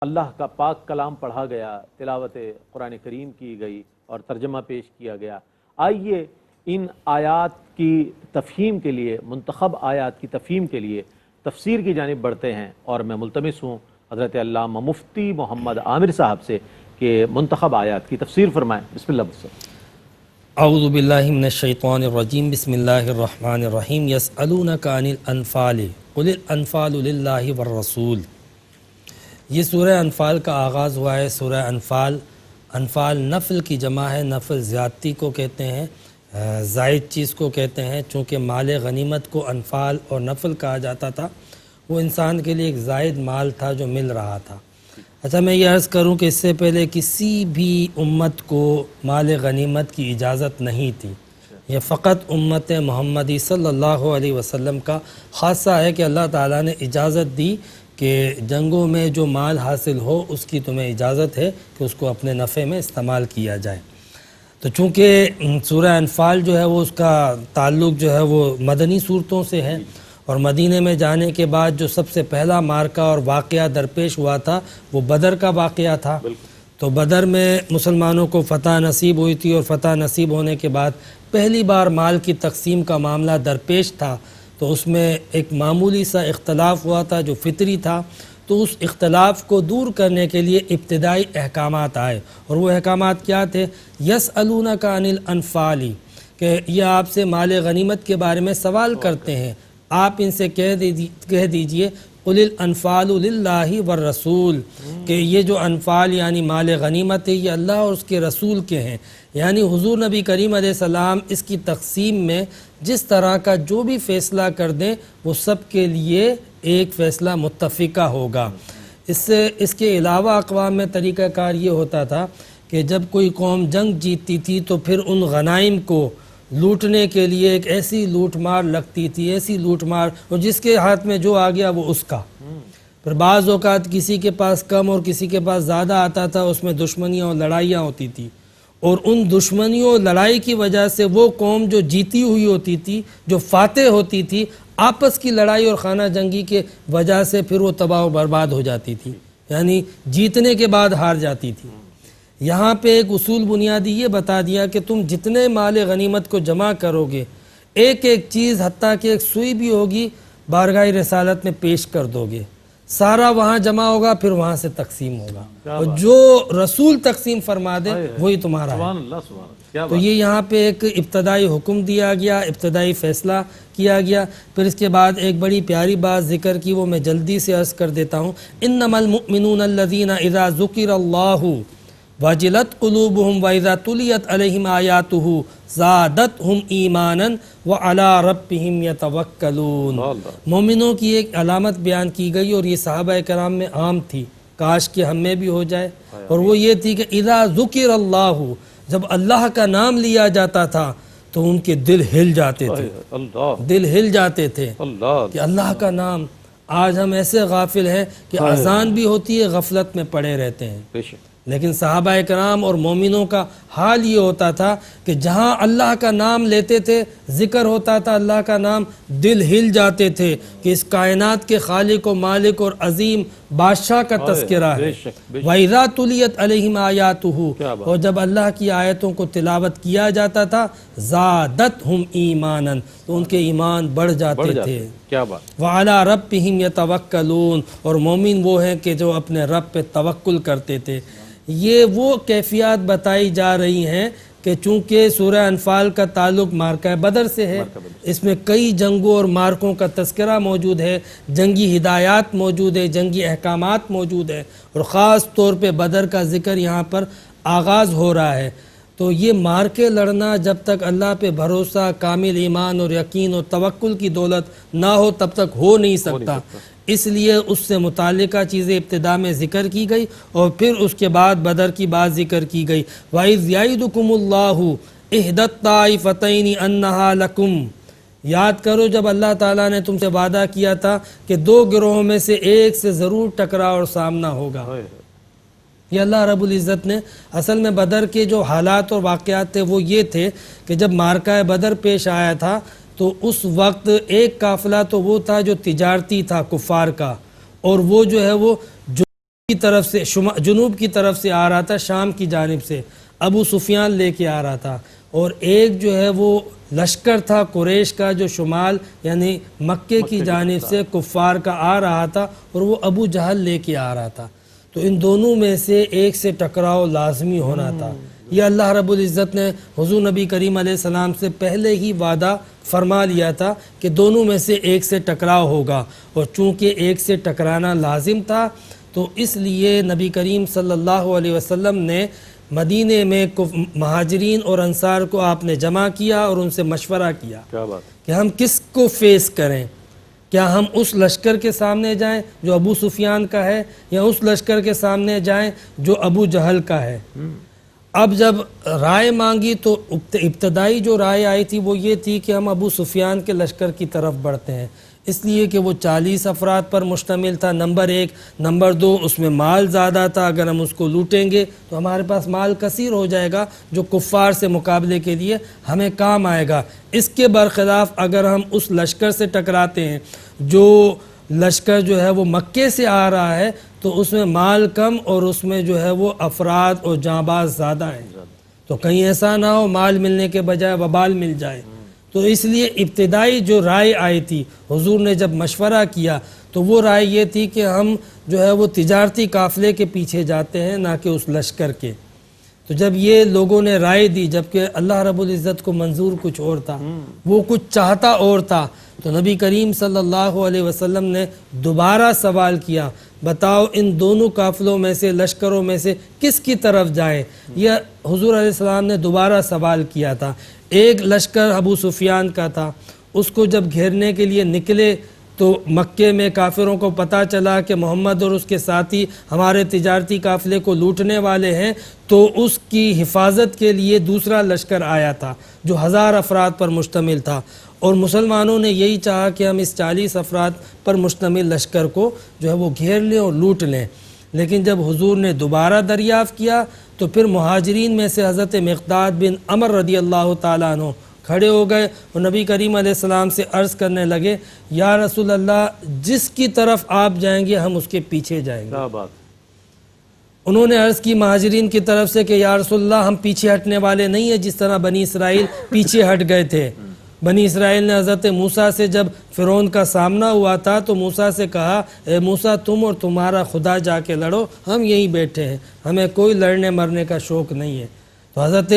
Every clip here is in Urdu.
اللہ کا پاک کلام پڑھا گیا، تلاوت قرآن کریم کی گئی اور ترجمہ پیش کیا گیا۔ آئیے ان آیات کی تفہیم کے لیے، منتخب آیات کی تفہیم کے لیے تفسیر کی جانب بڑھتے ہیں، اور میں ملتمس ہوں حضرت علامہ مفتی محمد عامر صاحب سے کہ منتخب آیات کی تفسیر فرمائیں۔ بسم اللہ وسلم۔ اعوذ باللہ من الشیطان الرجیم، بسم اللہ الرحمن الرحیم۔ یسألونک عن الانفال قل الانفال للہ والرسول۔ یہ سورہ انفال کا آغاز ہوا ہے۔ سورہ انفال، انفال نفل کی جمع ہے، نفل زیادتی کو کہتے ہیں، زائد چیز کو کہتے ہیں۔ چونکہ مال غنیمت کو انفال اور نفل کہا جاتا تھا، وہ انسان کے لیے ایک زائد مال تھا جو مل رہا تھا۔ اچھا، میں یہ عرض کروں کہ اس سے پہلے کسی بھی امت کو مال غنیمت کی اجازت نہیں تھی۔ یہ فقط امت محمدی صلی اللہ علیہ وسلم کا خاصہ ہے کہ اللہ تعالیٰ نے اجازت دی کہ جنگوں میں جو مال حاصل ہو اس کی تمہیں اجازت ہے کہ اس کو اپنے نفع میں استعمال کیا جائے۔ تو چونکہ سورہ انفال جو ہے وہ اس کا تعلق جو ہے وہ مدنی صورتوں سے ہے، اور مدینے میں جانے کے بعد جو سب سے پہلا مارکہ اور واقعہ درپیش ہوا تھا وہ بدر کا واقعہ تھا۔ تو بدر میں مسلمانوں کو فتح نصیب ہوئی تھی، اور فتح نصیب ہونے کے بعد پہلی بار مال کی تقسیم کا معاملہ درپیش تھا۔ تو اس میں ایک معمولی سا اختلاف ہوا تھا جو فطری تھا۔ تو اس اختلاف کو دور کرنے کے لیے ابتدائی احکامات آئے، اور وہ احکامات کیا تھے؟ یسألونک عن الانفال، کہ یہ آپ سے مال غنیمت کے بارے میں سوال کرتے ہیں، آپ ان سے کہہ دیجئے قل الانفال للہ والرسول، کہ یہ جو انفال یعنی مال غنیمت ہے یہ اللہ اور اس کے رسول کے ہیں۔ یعنی حضور نبی کریم علیہ السلام اس کی تقسیم میں جس طرح کا جو بھی فیصلہ کر دیں وہ سب کے لیے ایک فیصلہ متفقہ ہوگا۔ اس کے علاوہ اقوام میں طریقہ کار یہ ہوتا تھا کہ جب کوئی قوم جنگ جیتتی تھی تو پھر ان غنائم کو لوٹنے کے لیے ایک ایسی لوٹ مار لگتی تھی، ایسی لوٹ مار، اور جس کے ہاتھ میں جو آ گیا وہ اس کا۔ پھر بعض اوقات کسی کے پاس کم اور کسی کے پاس زیادہ آتا تھا، اس میں دشمنیاں اور لڑائیاں ہوتی تھی، اور ان دشمنیوں اور لڑائی کی وجہ سے وہ قوم جو جیتی ہوئی ہوتی تھی، جو فاتح ہوتی تھی، آپس کی لڑائی اور خانہ جنگی کے وجہ سے پھر وہ تباہ و برباد ہو جاتی تھی، یعنی جیتنے کے بعد ہار جاتی تھی۔ یہاں پہ ایک اصول بنیادی یہ بتا دیا کہ تم جتنے مال غنیمت کو جمع کرو گے، ایک ایک چیز حتیٰ کہ ایک سوئی بھی ہوگی بارگاہ رسالت میں پیش کر دو گے، سارا وہاں جمع ہوگا، پھر وہاں سے تقسیم ہوگا، اور جو رسول تقسیم فرما دے وہی تمہارا ہے۔ تو یہ یہاں پہ ایک ابتدائی حکم دیا گیا، ابتدائی فیصلہ کیا گیا۔ پھر اس کے بعد ایک بڑی پیاری بات ذکر کی، وہ میں جلدی سے عرض کر دیتا ہوں۔ انما المؤمنون الذین اذا ذکر اللہ وجلت قلوبہم واذا تلیت علیہم آیاتہ زادتہم ایمانا وعلی ربہم یتوکلون۔ مومنوں کی ایک علامت بیان کی گئی، اور یہ صحابہ کرام میں عام تھی، کاش کہ ہم میں بھی ہو جائے، اور وہ یہ تھی کہ اذا ذکر اللہ، جب اللہ کا نام لیا جاتا تھا تو ان کے دل ہل جاتے تھے، دل ہل جاتے تھے کہ اللہ کا نام۔ آج ہم ایسے غافل ہیں کہ اذان بھی ہوتی ہے غفلت میں پڑے رہتے ہیں، لیکن صحابہ کرام اور مومنوں کا حال یہ ہوتا تھا کہ جہاں اللہ کا نام لیتے تھے، ذکر ہوتا تھا اللہ کا نام، دل ہل جاتے تھے کہ اس کائنات کے خالق و مالک اور عظیم بادشاہ کا تذکرہ ہے۔ وَإِذَا تُلِيَتْ عَلَيْهِمْ آيَاتُهُ، اور جب اللہ کی آیتوں کو تلاوت کیا جاتا تھا، زادتہم ایمانا، تو ان کے ایمان بڑھ جاتے تھے۔ وَعَلَىٰ رَبِّهِمْ يَتَوَكَّلُونَ، اور مومن وہ ہیں کہ جو اپنے رب پہ توکل کرتے تھے۔ یہ وہ کیفیات بتائی جا رہی ہیں کہ چونکہ سورہ انفال کا تعلق مارکہ بدر سے ہے، اس میں کئی جنگوں اور مارکوں کا تذکرہ موجود ہے، جنگی ہدایات موجود ہے، جنگی احکامات موجود ہے، اور خاص طور پہ بدر کا ذکر یہاں پر آغاز ہو رہا ہے۔ تو یہ مارکے لڑنا جب تک اللہ پہ بھروسہ، کامل ایمان اور یقین اور توکل کی دولت نہ ہو تب تک ہو نہیں سکتا، اس لیے اس سے متعلقہ چیزیں ابتدا میں ذکر کی گئی، اور پھر اس کے بعد بدر کی بات ذکر کی گئی۔ وَإِذْ يَعِدُكُمُ اللَّهُ إِحْدَى الطَّائِفَتَيْنِ أَنَّهَا لَكُمْ، یاد کرو جب اللہ تعالیٰ نے تم سے وعدہ کیا تھا کہ دو گروہوں میں سے ایک سے ضرور ٹکراؤ اور سامنا ہوگا۔ یہ اللہ رب العزت نے اصل میں بدر کے جو حالات اور واقعات تھے وہ یہ تھے کہ جب مارکہ بدر پیش آیا تھا تو اس وقت ایک قافلہ تو وہ تھا جو تجارتی تھا کفار کا، اور وہ جو ہے وہ کی طرف سے جنوب کی طرف سے آ رہا تھا، شام کی جانب سے ابو سفیان لے کے آ رہا تھا، اور ایک جو ہے وہ لشکر تھا قریش کا جو شمال یعنی مکے کی جانب سے کفار کا آ رہا تھا، اور وہ ابو جہل لے کے آ رہا تھا۔ تو ان دونوں میں سے ایک سے ٹکراؤ لازمی ہونا تھا۔ یہ اللہ رب العزت نے حضور نبی کریم علیہ السلام سے پہلے ہی وعدہ فرما لیا تھا کہ دونوں میں سے ایک سے ٹکراؤ ہوگا، اور چونکہ ایک سے ٹکرانا لازم تھا تو اس لیے نبی کریم صلی اللہ علیہ وسلم نے مدینے میں مہاجرین اور انصار کو آپ نے جمع کیا اور ان سے مشورہ کیا کہ ہم کس کو فیس کریں، کیا ہم اس لشکر کے سامنے جائیں جو ابو سفیان کا ہے، یا اس لشکر کے سامنے جائیں جو ابو جہل کا ہے۔ اب جب رائے مانگی تو ابتدائی جو رائے آئی تھی وہ یہ تھی کہ ہم ابو سفیان کے لشکر کی طرف بڑھتے ہیں، اس لیے کہ وہ 40 افراد پر مشتمل تھا، نمبر 1، نمبر 2 اس میں مال زیادہ تھا، اگر ہم اس کو لوٹیں گے تو ہمارے پاس مال کثیر ہو جائے گا جو کفار سے مقابلے کے لیے ہمیں کام آئے گا۔ اس کے برخلاف اگر ہم اس لشکر سے ٹکراتے ہیں جو لشکر جو ہے وہ مکے سے آ رہا ہے تو اس میں مال کم اور اس میں جو ہے وہ افراد اور جانباز زیادہ ہیں، تو کہیں ایسا نہ ہو مال ملنے کے بجائے وبال مل جائے۔ تو اس لیے ابتدائی جو رائے آئی تھی حضور نے جب مشورہ کیا تو وہ رائے یہ تھی کہ ہم جو ہے وہ تجارتی قافلے کے پیچھے جاتے ہیں نہ کہ اس لشکر کے۔ تو جب یہ لوگوں نے رائے دی، جبکہ اللہ رب العزت کو منظور کچھ اور تھا، وہ کچھ چاہتا اور تھا، تو نبی کریم صلی اللہ علیہ وسلم نے دوبارہ سوال کیا، بتاؤ ان دونوں قافلوں میں سے لشکروں میں سے کس کی طرف جائیں؟ یہ حضور علیہ السلام نے دوبارہ سوال کیا تھا۔ ایک لشکر ابو سفیان کا تھا، اس کو جب گھیرنے کے لیے نکلے تو مکے میں کافروں کو پتہ چلا کہ محمد اور اس کے ساتھی ہمارے تجارتی قافلے کو لوٹنے والے ہیں، تو اس کی حفاظت کے لیے دوسرا لشکر آیا تھا جو 1000 افراد پر مشتمل تھا، اور مسلمانوں نے یہی چاہا کہ ہم اس 40 افراد پر مشتمل لشکر کو جو ہے وہ گھیر لیں اور لوٹ لیں۔ لیکن جب حضور نے دوبارہ دریافت کیا تو پھر مہاجرین میں سے حضرت مقداد بن عمر رضی اللہ تعالیٰ عنہ کھڑے ہو گئے اور نبی کریم علیہ السلام سے عرض کرنے لگے، یا رسول اللہ، جس کی طرف آپ جائیں گے ہم اس کے پیچھے جائیں گے۔ انہوں نے عرض کی مہاجرین کی طرف سے کہ یا رسول اللہ، ہم پیچھے ہٹنے والے نہیں ہیں جس طرح بنی اسرائیل پیچھے ہٹ گئے تھے۔ بنی اسرائیل نے حضرت موسیٰ سے جب فرعون کا سامنا ہوا تھا تو موسیٰ سے کہا، اے موسیٰ، تم اور تمہارا خدا جا کے لڑو، ہم یہیں بیٹھے ہیں، ہمیں کوئی لڑنے مرنے کا شوق نہیں ہے۔ تو حضرت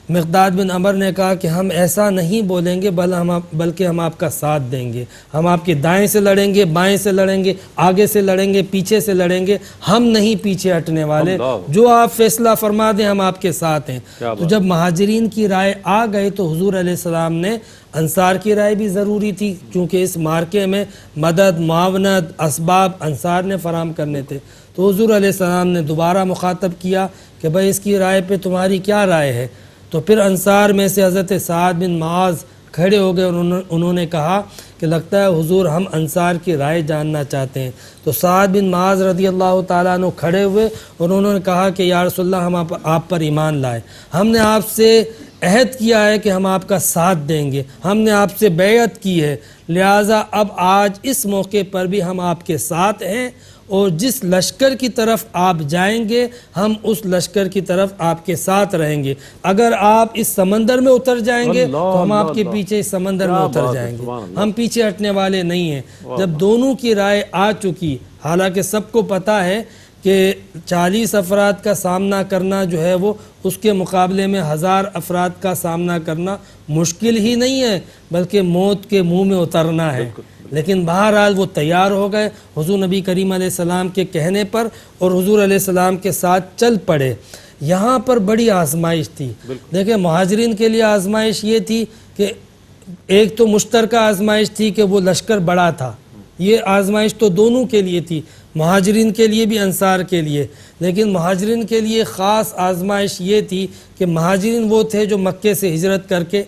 مقداد بن عمر نے کہا کہ ہم ایسا نہیں بولیں گے، بلکہ ہم آپ کا ساتھ دیں گے، ہم آپ کے دائیں سے لڑیں گے، بائیں سے لڑیں گے، آگے سے لڑیں گے، پیچھے سے لڑیں گے، ہم نہیں پیچھے ہٹنے والے، جو آپ فیصلہ فرما دیں ہم آپ کے ساتھ ہیں۔ تو جب مہاجرین کی رائے آ گئی تو حضور علیہ السلام نے انصار کی رائے بھی ضروری تھی، کیونکہ اس مارکے میں مدد، معاونت، اسباب انصار نے فراہم کرنے تھے۔ تو حضور علیہ السلام نے دوبارہ مخاطب کیا کہ بھائی اس کی رائے پہ تمہاری کیا رائے ہے؟ تو پھر انصار میں سے حضرت سعد بن معاذ کھڑے ہو گئے اور انہوں نے کہا کہ لگتا ہے حضور ہم انصار کی رائے جاننا چاہتے ہیں۔ تو سعد بن معاذ رضی اللہ تعالیٰ عنہ کھڑے ہوئے اور انہوں نے کہا کہ یا رسول اللہ، ہم آپ پر ایمان لائے، ہم نے آپ سے عہد کیا ہے کہ ہم آپ کا ساتھ دیں گے، ہم نے آپ سے بیعت کی ہے، لہٰذا اب آج اس موقع پر بھی ہم آپ کے ساتھ ہیں، اور جس لشکر کی طرف آپ جائیں گے ہم اس لشکر کی طرف آپ کے ساتھ رہیں گے۔ اگر آپ اس سمندر میں اتر جائیں گے تو ہم آپ کے پیچھے اس سمندر میں اتر جائیں گے، ہم پیچھے ہٹنے والے نہیں ہیں۔ جب دونوں کی رائے آ چکی، حالانکہ سب کو پتہ ہے کہ 40 افراد کا سامنا کرنا جو ہے وہ اس کے مقابلے میں 1000 افراد کا سامنا کرنا مشکل ہی نہیں ہے، بلکہ موت کے منہ میں اترنا ہے۔ لیکن بہرحال وہ تیار ہو گئے حضور نبی کریم علیہ السلام کے کہنے پر اور حضور علیہ السلام کے ساتھ چل پڑے۔ یہاں پر بڑی آزمائش تھی۔ دیکھیں، مہاجرین کے لیے آزمائش یہ تھی کہ ایک تو مشترکہ آزمائش تھی کہ وہ لشکر بڑا تھا، یہ آزمائش تو دونوں کے لیے تھی، مہاجرین کے لیے بھی انصار کے لیے۔ لیکن مہاجرین کے لیے خاص آزمائش یہ تھی کہ مہاجرین وہ تھے جو مکے سے ہجرت کر کے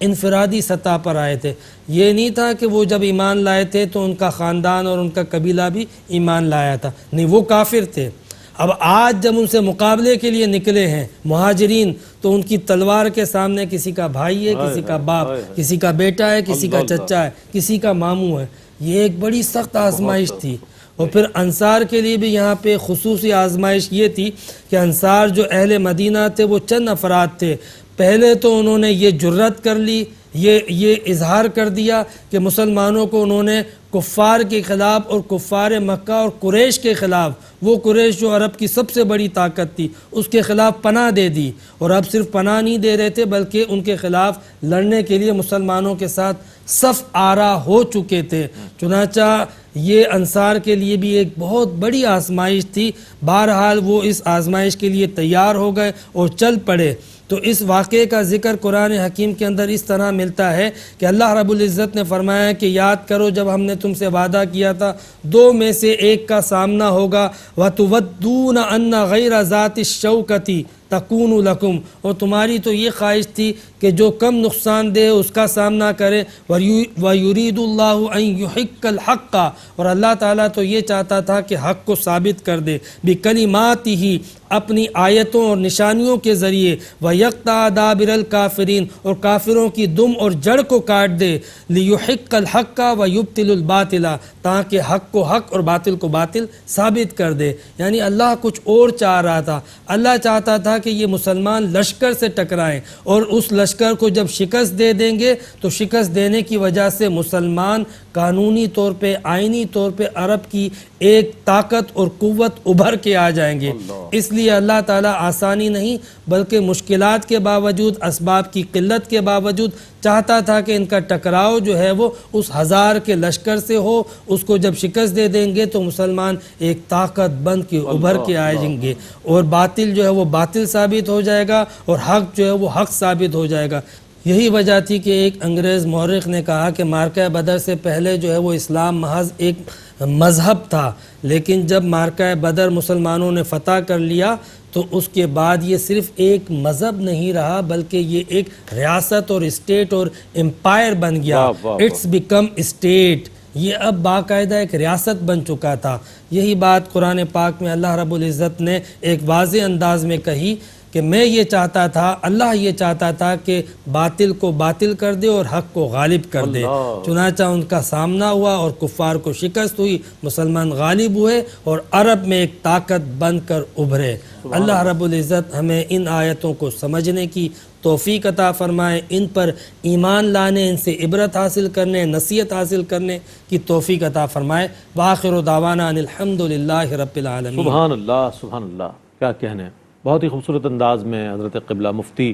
انفرادی سطح پر آئے تھے، یہ نہیں تھا کہ وہ جب ایمان لائے تھے تو ان کا خاندان اور ان کا قبیلہ بھی ایمان لایا تھا، نہیں، وہ کافر تھے۔ اب آج جب ان سے مقابلے کے لیے نکلے ہیں مہاجرین تو ان کی تلوار کے سامنے کسی کا بھائی ہے، کسی کا باپ، کسی کا بیٹا ہے، کسی کا چچا ہے، کسی کا ماموں ہے، یہ ایک بڑی سخت آزمائش تھی۔ اور پھر انصار کے لیے بھی یہاں پہ خصوصی آزمائش یہ تھی کہ انصار جو اہل مدینہ تھے وہ چند افراد تھے. پہلے تو انہوں نے یہ جرت کر لی، یہ اظہار کر دیا کہ مسلمانوں کو انہوں نے کفار کے خلاف اور کفار مکہ اور قریش کے خلاف، وہ قریش جو عرب کی سب سے بڑی طاقت تھی، اس کے خلاف پناہ دے دی. اور اب صرف پناہ نہیں دے رہے تھے بلکہ ان کے خلاف لڑنے کے لیے مسلمانوں کے ساتھ صف آرا ہو چکے تھے. چنانچہ یہ انصار کے لیے بھی ایک بہت بڑی آزمائش تھی. بہرحال وہ اس آزمائش کے لیے تیار ہو گئے اور چل پڑے. تو اس واقعے کا ذکر قرآن حکیم کے اندر اس طرح ملتا ہے کہ اللہ رب العزت نے فرمایا کہ یاد کرو جب ہم نے تم سے وعدہ کیا تھا دو میں سے ایک کا سامنا ہوگا، وَتُوَدُّونَ أَنَّ غَيْرَ ذَاتِ الشَّوْكَةِ تَكُونُ لَكُمْ، اور تمہاری تو یہ خواہش تھی کہ جو کم نقصان دہ اس کا سامنا کرے. وَيُرِيدُ اللَّهُ أَن يُحِقَّ الْحَقَّ، اور اللہ تعالیٰ تو یہ چاہتا تھا کہ حق کو ثابت کر دے. بِكَلِمَاتِهِ، اپنی آیتوں اور نشانیوں کے ذریعے. وَيَقْطَعَ دَابِرَ الْكَافِرِينَ، اور کافروں کی دم اور جڑ کو کاٹ دے. لِيُحِقَّ الْحَقَّ وَيُبْطِلُ الْبَاطِلَ، تاکہ حق کو حق اور باطل کو باطل ثابت کر دے. یعنی اللہ کچھ اور چاہ رہا تھا. اللہ چاہتا تھا کہ یہ مسلمان لشکر سے ٹکرائیں، اور اس لشکر کو جب شکست دے دیں گے تو شکست دینے کی وجہ سے مسلمان قانونی طور پہ، آئینی طور پہ عرب کی ایک طاقت اور قوت ابھر کے آ جائیں گے. اس لیے اللہ تعالیٰ آسانی نہیں بلکہ مشکلات کے باوجود، اسباب کی قلت کے باوجود چاہتا تھا کہ ان کا ٹکراؤ جو ہے وہ اس ہزار کے لشکر سے ہو. اس کو جب شکست دے دیں گے تو مسلمان ایک طاقت بن کے ابھر کے آئیں گے، اور باطل جو ہے وہ باطل ثابت ہو جائے گا اور حق جو ہے وہ حق ثابت ہو جائے گا. یہی وجہ تھی کہ ایک انگریز مورخ نے کہا کہ مارکہ بدر سے پہلے جو ہے وہ اسلام محض ایک مذہب تھا، لیکن جب مارکہ بدر مسلمانوں نے فتح کر لیا تو اس کے بعد یہ صرف ایک مذہب نہیں رہا بلکہ یہ ایک ریاست اور اسٹیٹ اور امپائر بن گیا. اٹس بیکم اسٹیٹ، یہ اب باقاعدہ ایک ریاست بن چکا تھا. یہی بات قرآن پاک میں اللہ رب العزت نے ایک واضح انداز میں کہی کہ میں یہ چاہتا تھا، اللہ یہ چاہتا تھا کہ باطل کو باطل کر دے اور حق کو غالب کر دے. چنانچہ ان کا سامنا ہوا اور کفار کو شکست ہوئی، مسلمان غالب ہوئے اور عرب میں ایک طاقت بن کر ابھرے. اللہ رب العزت ہمیں ان آیتوں کو سمجھنے کی توفیق عطا فرمائے، ان پر ایمان لانے، ان سے عبرت حاصل کرنے، نصیحت حاصل کرنے کی توفیق عطا فرمائے. وآخر دعوانا ان الحمدللہ رب العالمین. سبحان اللہ، سبحان اللہ، کیا کہنے. بہت ہی خوبصورت انداز میں حضرت قبلہ مفتی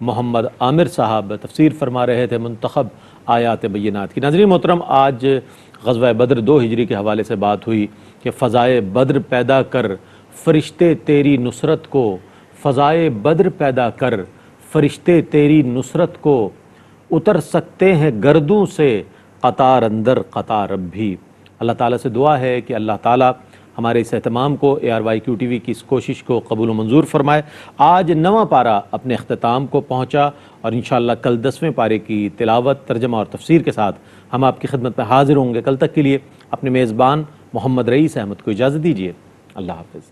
محمد عامر صاحب تفسیر فرما رہے تھے منتخب آیات بینات کی. ناظرین محترم، آج غزوہ بدر 2 ہجری کے حوالے سے بات ہوئی کہ فضائے بدر پیدا کر فرشتے تیری نصرت کو، فضائے بدر پیدا کر فرشتے تیری نصرت کو، اتر سکتے ہیں گردوں سے قطار اندر قطار اب بھی. اللہ تعالیٰ سے دعا ہے کہ اللہ تعالیٰ ہمارے اس اہتمام کو، ARYQ TV کی اس کوشش کو قبول و منظور فرمائے. آج 9واں پارہ اپنے اختتام کو پہنچا اور انشاءاللہ کل 10ویں پارے کی تلاوت، ترجمہ اور تفسیر کے ساتھ ہم آپ کی خدمت میں حاضر ہوں گے. کل تک کے لیے اپنے میزبان محمد رئیس احمد کو اجازت دیجیے. اللہ حافظ.